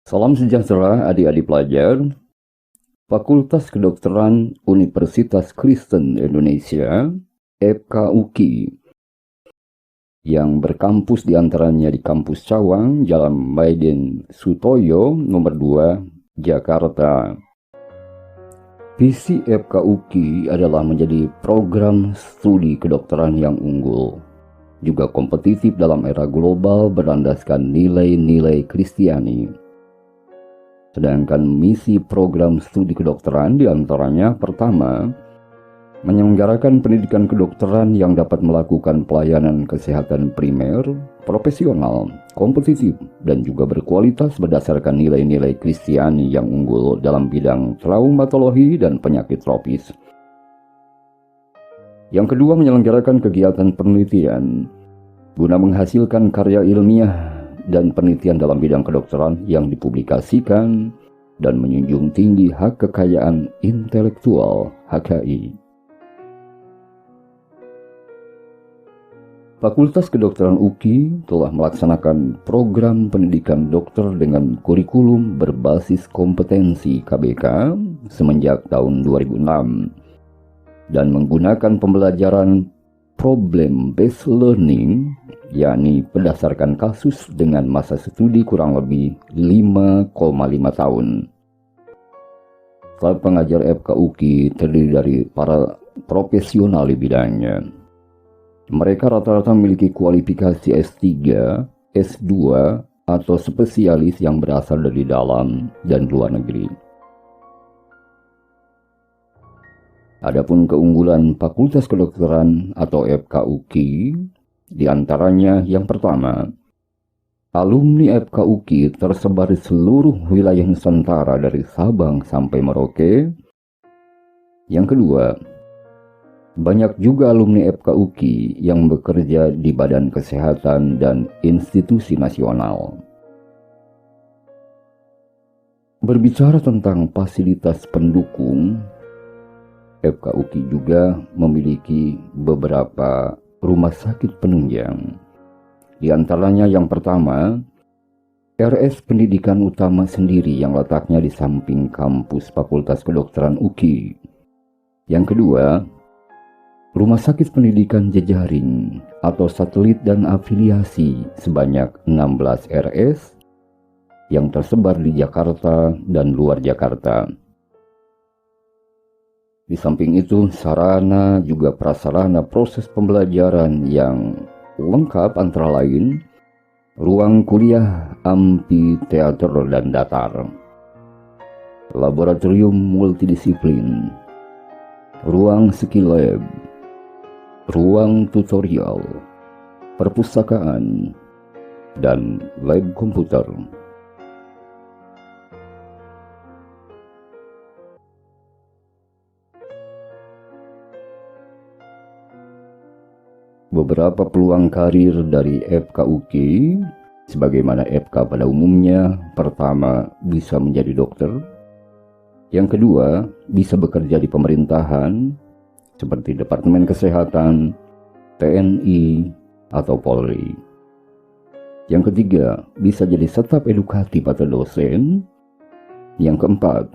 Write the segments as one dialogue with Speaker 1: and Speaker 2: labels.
Speaker 1: Salam sejahtera adik-adik pelajar, Fakultas Kedokteran Universitas Kristen Indonesia, FKUKI, yang berkampus diantaranya di Kampus Cawang, Jalan Maiden Sutoyo, nomor 2, Jakarta. Visi FKUKI adalah menjadi program studi kedokteran yang unggul, juga kompetitif dalam era global berlandaskan nilai-nilai Kristiani. Sedangkan misi program studi kedokteran diantaranya pertama, menyelenggarakan pendidikan kedokteran yang dapat melakukan pelayanan kesehatan primer, profesional, kompetitif, dan juga berkualitas berdasarkan nilai-nilai Kristiani yang unggul dalam bidang traumatologi dan penyakit tropis. Yang kedua, menyelenggarakan kegiatan penelitian guna menghasilkan karya ilmiah dan penelitian dalam bidang kedokteran yang dipublikasikan dan menjunjung tinggi hak kekayaan intelektual (HKI). Fakultas Kedokteran UKI telah melaksanakan program pendidikan dokter dengan kurikulum berbasis kompetensi KBK semenjak tahun 2006 dan menggunakan pembelajaran problem-based learning, yakni berdasarkan kasus dengan masa studi kurang lebih 5,5 tahun. Staf pengajar FKUKI terdiri dari para profesional di bidangnya. Mereka rata-rata memiliki kualifikasi S3, S2, atau spesialis yang berasal dari dalam dan luar negeri. Adapun keunggulan Fakultas Kedokteran atau FKUKI, diantaranya yang pertama, alumni FKUKI tersebar di seluruh wilayah Nusantara dari Sabang sampai Merauke. Yang kedua, banyak juga alumni FKUKI yang bekerja di badan kesehatan dan institusi nasional. Berbicara tentang fasilitas pendukung, FKUKI juga memiliki beberapa rumah sakit penunjang. Di antaranya yang pertama, RS Pendidikan Utama sendiri yang letaknya di samping kampus Fakultas Kedokteran UKI. Yang kedua, Rumah Sakit Pendidikan Jejaring atau satelit dan afiliasi sebanyak 16 RS yang tersebar di Jakarta dan luar Jakarta. Di samping itu, sarana juga prasarana proses pembelajaran yang lengkap antara lain ruang kuliah amphitheater dan datar, laboratorium multidisiplin, ruang skill lab, ruang tutorial, perpustakaan, dan lab komputer. Beberapa peluang karir dari FKUKI, sebagaimana FK pada umumnya, pertama bisa menjadi dokter, yang kedua bisa bekerja di pemerintahan, seperti Departemen Kesehatan, TNI, atau Polri. Yang ketiga, bisa jadi staf edukatif atau dosen. Yang keempat,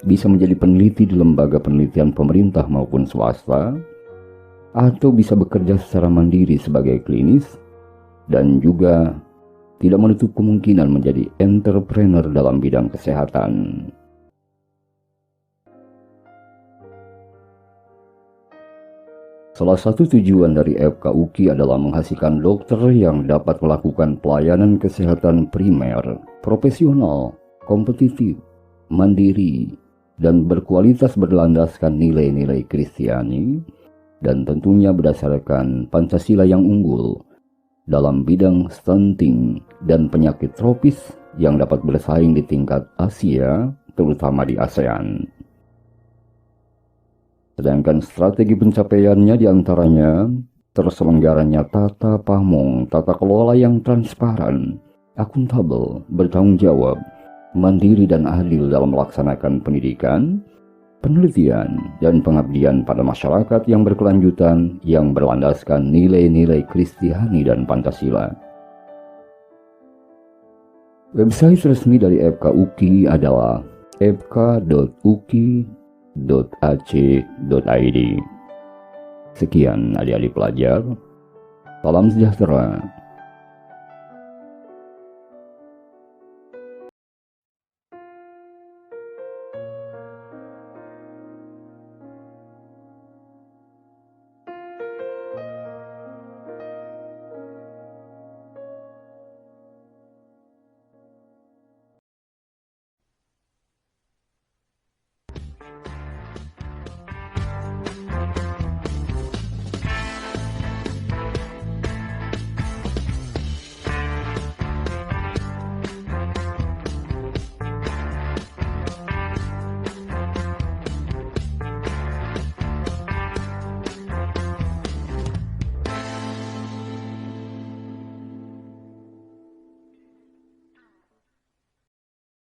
Speaker 1: bisa menjadi peneliti di lembaga penelitian pemerintah maupun swasta, atau bisa bekerja secara mandiri sebagai klinis, dan juga tidak menutup kemungkinan menjadi entrepreneur dalam bidang kesehatan. Salah satu tujuan dari FKUKI adalah menghasilkan dokter yang dapat melakukan pelayanan kesehatan primer, profesional, kompetitif, mandiri, dan berkualitas berlandaskan nilai-nilai Kristiani, dan tentunya berdasarkan Pancasila yang unggul dalam bidang stunting dan penyakit tropis yang dapat bersaing di tingkat Asia, terutama di ASEAN. Sedangkan strategi pencapaiannya diantaranya terselenggaranya tata pamong, tata kelola yang transparan, akuntabel, bertanggung jawab, mandiri dan adil dalam melaksanakan pendidikan, penelitian, dan pengabdian pada masyarakat yang berkelanjutan yang berlandaskan nilai-nilai Kristiani dan Pancasila. Website resmi dari FKUKI adalah fk.uki.ac.id. Sekian adik-adik pelajar, salam sejahtera.